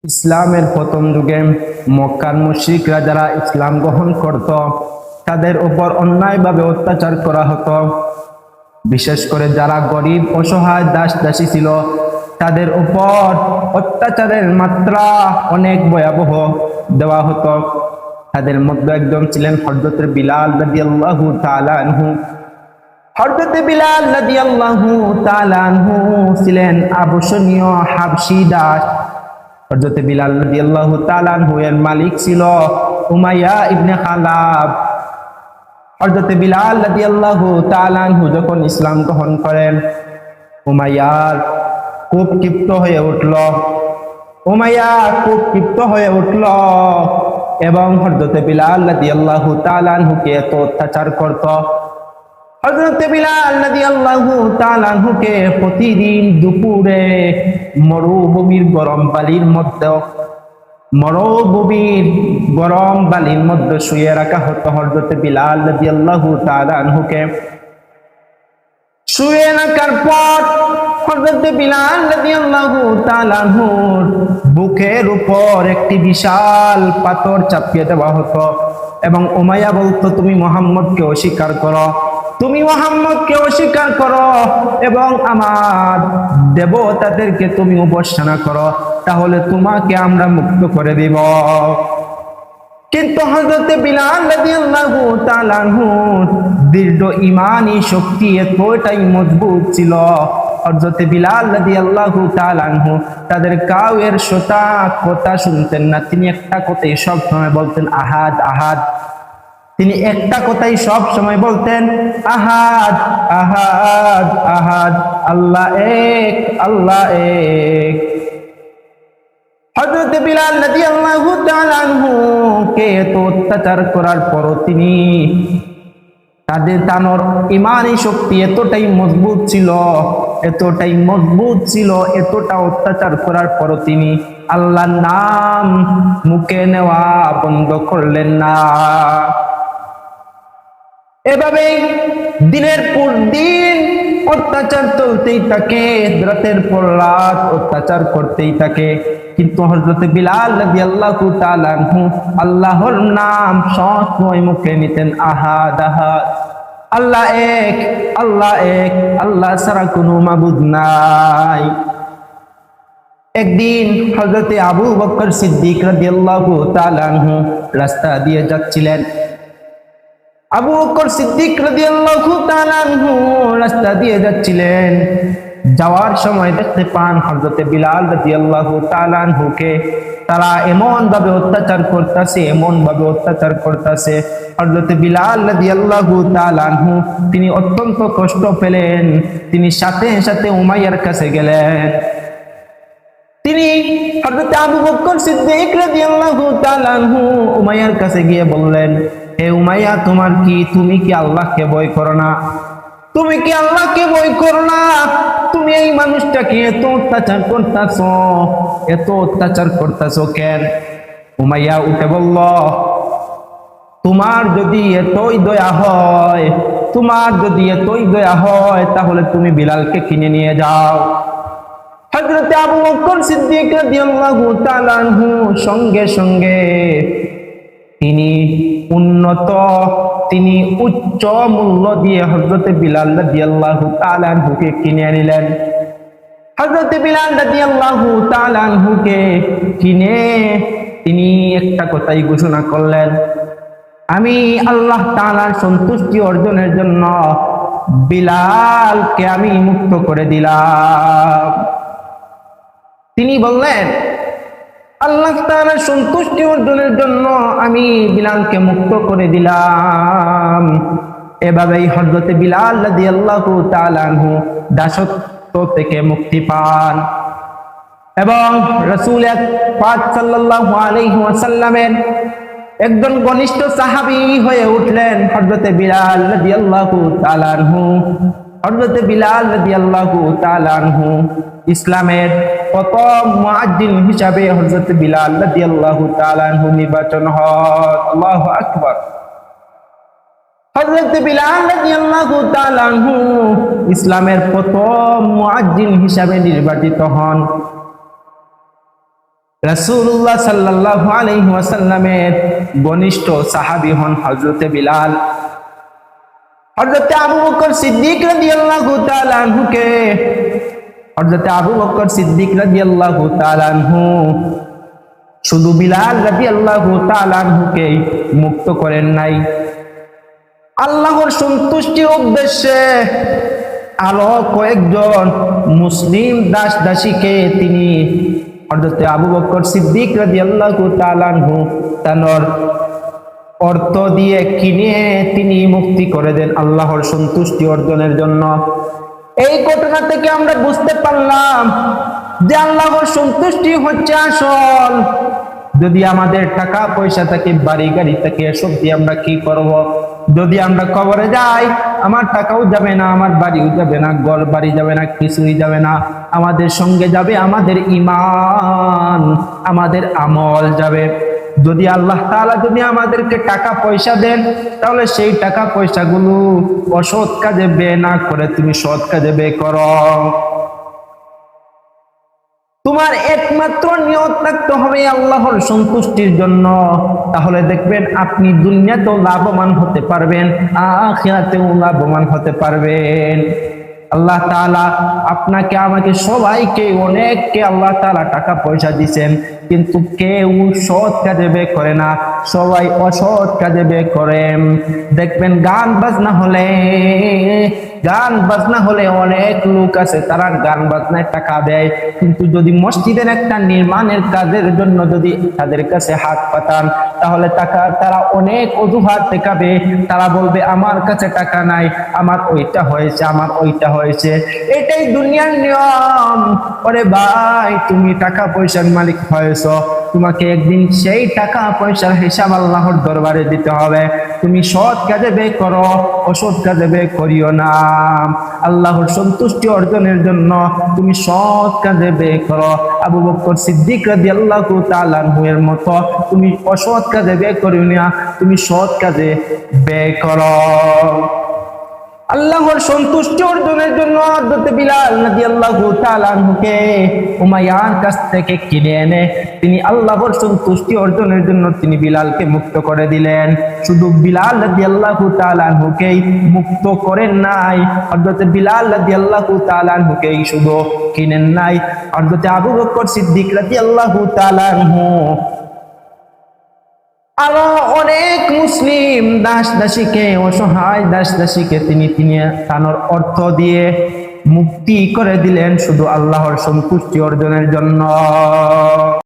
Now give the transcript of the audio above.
ইসলামের প্রথম যুগে মক্কার মুশরিকরা যারা ইসলাম গ্রহণ করত তাদের উপর অন্যায়ভাবে অত্যাচার করা হতো। বিশেষ করে যারা গরিব অসহায় দাস দাসী ছিল তাদের উপর অত্যাচারের মাত্রা অনেক ভয়াবহ দেওয়া হতো। তাদের মধ্যে একজন ছিলেন হযরত বিলাল রাদিয়াল্লাহু তাআলা আনহু। হযরত বিলাল রাদিয়াল্লাহু তাআলা আনহু ছিলেন আবশ্যনীয় হাবশী দাস। হযরত বিলাল রাদিয়াল্লাহু তাআলা আনহু এর মালিক ছিল উমাইয়া ইবনে খালাব। হযরত বিলাল রাদিয়াল্লাহু তাআলা আনহু যখন ইসলাম গ্রহণ করেন, উমাইয়ার খুব ক্ষিপ্ত হয়ে উঠল। এবং হযরত বিলাল রাদিয়াল্লাহু তাআলা আনহুকে এত অত্যাচার করত। হযরত বিলাল রাদিয়াল্লাহু তাআলা আনহুকে প্রতিদিন দুপুরে মরুভূমির গরম বালির মধ্যে শুয়ে রাখা হতো। হযরত বিলাল রাদিয়াল্লাহু তাআলা আনহুকে শুয়ে রাখার পর হযরত বিলাল রাদিয়াল্লাহু তাআলা আনহুর বুকের উপর একটি বিশাল পাথর চাপিয়ে দেওয়া হতো এবং উমাইয়া বলতো, তুমি মুহাম্মদকে অস্বীকার করো এবং আমার দেবতাদেরকে তুমি উপাসনা করো, তাহলে তোমাকে আমরা মুক্ত করে দিব। কিন্তু হযরত বিলাল রাদিয়াল্লাহু তাআলা আনহুর দৃঢ় ঈমানী শক্তি এতটাই মজবুত ছিল, হযরত বিলাল রাদিয়াল্লাহু তাআলা আনহু তাদের কাউয়ের কথা শুনতেন না। তিনি একটা কথাই সব সময় বলতেন, আহাদ আহাদ। তিনি একটা কথাই সব সময় বলতেন, আহাদ আহাদ আহাদ, আল্লাহ এক, আল্লাহ এক। হযরত বিলাল রাদিয়াল্লাহু তাআলা আনহু কে এত অত্যাচার করার পরও তিনি তানোর ঈমানী শক্তি এতটাই মজবুত ছিল, এতটা অত্যাচার করার পরও তিনি আল্লাহর নাম মুখে নেওয়া বন্ধ করলেন না। এভাবেই দিনের পর দিন অত্যাচার চলতেই থাকে, রাতের পর রাত অত্যাচার করতেই থাকে। কিন্তু হযরত বিলাল রাদিয়াল্লাহু তাআলা আনহু আল্লাহর নাম সবসময় মুখে নিতেন, আহাদ আহাদ, আল্লাহ এক, আল্লাহ এক, আল্লাহ ছাড়া কোনো মাবুদ নাই। একদিন হযরত আবু বকর সিদ্দিক রাদিয়াল্লাহু তাআলা আনহু রাস্তা দিয়ে যাচ্ছিলেন। আবু বকর সিদ্দিক রাদিয়াল্লাহু তাআলা আনহু রাস্তা দিয়ে যাচ্ছিলেন। যাওয়ার সময় দেখতে পান হযরত বিলাল রাদিয়াল্লাহু তাআলা আনহুকে তারা এমন ভাবে অত্যাচার করতেছে। হযরত বিলাল রাদিয়াল্লাহু তাআলা আনহু তিনি অত্যন্ত কষ্ট পেলেন। তিনি সাথে সাথে উমাইয়ার কাছে গেলেন। তিনি হযরত আবু বকর সিদ্দিক রাদিয়াল্লাহু তাআলা আনহু উমাইয়ার কাছে গিয়ে বললেন, হে উমাইয়া, তুমি কি আল্লাহকে ভয় করো না? তুমি এই মানুষটাকে এত অত্যাচার করতেছো কেন? উমাইয়া উঠে বলল, তোমার যদি এতই দয়া হয় তাহলে তুমি বিলালকে কিনে নিয়ে যাও। হযরত আবু বকর সিদ্দিক রাদিয়াল্লাহু তাআলা আনহু সঙ্গে সঙ্গে তিনি উচ্চ মূল্য দিয়ে হযরত বিলাল রাদিয়াল্লাহু তাআলা আনহুকে কিনে নিলেন। হযরত বিলাল রাদিয়াল্লাহু তাআলা আনহুকে কিনে তিনি একটা কথাই ঘোষণা করলেন, আমি আল্লাহ তাআলার সন্তুষ্টি অর্জনের জন্য বিলালকে আমি মুক্ত করে দিলাম। তিনি বললেন, আল্লাহ তাআলার সন্তুষ্টি অর্জনের জন্য আমি বিলালকে মুক্ত করে দিলাম। এভাবেই হযরত বিলাল রাদিয়াল্লাহু তাআলা আনহু দাসত্ব থেকে মুক্তি পান এবং রাসূল পাক সাল্লাল্লাহু আলাইহি ওয়াসাল্লামের একজন ঘনিষ্ঠ সাহাবী হয়ে উঠলেন হযরত বিলাল রাদিয়াল্লাহু তাআলা আনহু। হযরত বিলাল রাদিয়াল্লাহু তাআলা আনহু ইসলামের প্রথম মুয়াজ্জিন হিসাবে হযরত বিলাল রাদিয়াল্লাহু তাআলা আনহু নির্বাচন হন। আল্লাহু আকবার। হযরত বিলাল রাদিয়াল্লাহু তাআলা আনহু ইসলামের প্রথম মুয়াজ্জিন হিসাবে নির্বাচিত হন। রাসূলুল্লাহ সাল্লাল্লাহু আলাইহি ওয়াসাল্লামের ঘনিষ্ঠ সাহাবী হন হযরতে বিলাল। হযরতে আবু বকর সিদ্দিক রাদিয়াল্লাহু তাআলা আনহুকে হযরতে আবু বকর সিদ্দিক রাদিয়াল্লাহু তাআলা আনহু শুধু বিলাল রাদিয়াল্লাহু তাআলা আনহুকে মুক্ত করেন নাই, আল্লাহর সন্তুষ্টির উদ্দেশ্যে আরো কয়েকজন মুসলিম দাস দাসীকে তিনি হযরতে আবু বকর সিদ্দিক রাদিয়াল্লাহু তাআলা আনহু তার অর্থ দিয়ে কিনে তিনি মুক্তি করে দেন আল্লাহর সন্তুষ্টি অর্জনের জন্য। এই ঘটনা থেকে আমরা বুঝতে পারলাম যে আল্লাহর সন্তুষ্টি হচ্ছে আসল। যদি আমাদের টাকা পয়সা থাকে, বাড়ি গাড়ি থাকে, এসব দিয়ে আমরা কি করব? যদি আমরা কবরে যাই, আমার টাকাও যাবে না, আমার বাড়িও যাবে না, ঘর বাড়ি যাবে না, কিছুই যাবে না। আমাদের সঙ্গে যাবে আমাদের ঈমান, আমাদের আমল যাবে। যদি আল্লাহ তাআলা যদি আমাদেরকে টাকা পয়সা দেন, তাহলে সেই টাকা পয়সাগুলো অসৎ কাজে ব্যয় না করে তুমি সৎ কাজে ব্যয় করো। তোমার একমাত্র নিয়ত থাকতে হবে আল্লাহর সন্তুষ্টির জন্য। তাহলে দেখবেন আপনি দুনিয়াতেও লাভবান হতে পারবেন, আখিরাতেও লাভবান হতে পারবেন। আল্লাহ তাআলা আপনাকে আমাকে সবাইকে অনেককে আল্লাহ তাআলা টাকা পয়সা দিয়েছেন, কিন্তু কেউ সৎ কাজে ব্যয় করে না, সবাই অসৎ কাজে ব্যয় করে। দেখবেন গান বাজনা হলে অনেক লোক আছে তারা গান বাজনায় টাকা দেয়, কিন্তু যদি মসজিদের একটা নির্মাণের কাজের জন্য যদি তাদের কাছে হাত পাতান, তাহলে তারা অনেক অজুহাত দেখাবে। তারা বলবে আমার কাছে টাকা নাই, আমার ওইটা হয়েছে, আমার ওইটা হয়েছে। এটাই দুনিয়ার নিয়ম। ওরে ভাই, তুমি টাকা পয়সার মালিক হয়েছ, তোমাকে একদিন সেই টাকা পয়সার হিসাব আল্লাহর দরবারে দিতে হবে। তুমি সৎ কাজে ব্যয় করো, অসৎ কাজে ব্যয় করিও না। আল্লাহর সন্তুষ্টি অর্জনের জন্য তুমি সৎ কাজে ব্যয় করো। আবু বকর সিদ্দিক রাদিয়াল্লাহু তাআলা আনহু এর মতো তুমি অসৎ কাজে ব্যয় করিও না, তুমি সৎ কাজে ব্যয় করো। আল্লাহর সন্তুষ্টি অর্জনের জন্য হযরত বিলাল রাদিয়াল্লাহু তাআলা আনহুকে উমাইয়ার কাছ থেকে কিনে এনে তিনি আল্লাহর সন্তুষ্টি অর্জনের জন্য তিনি বিলালকে মুক্ত করে দিলেন। শুধু বিলাল রাদিয়াল্লাহু তাআলা আনহুকেই মুক্ত করেন নাই, হযরত বিলাল রাদিয়াল্লাহু তাআলা আনহুকেই শুধু কিনেন নাই, হযরত আবু বকর সিদ্দিক রাদিয়াল্লাহু তাআলা আনহু আরো অনেক মুসলিম দাস দাসীকে, অসহায় দাস দাসীকে তিনি তার অর্থ দিয়ে মুক্তি করে দিলেন শুধু আল্লাহর সন্তুষ্টি অর্জনের জন্য।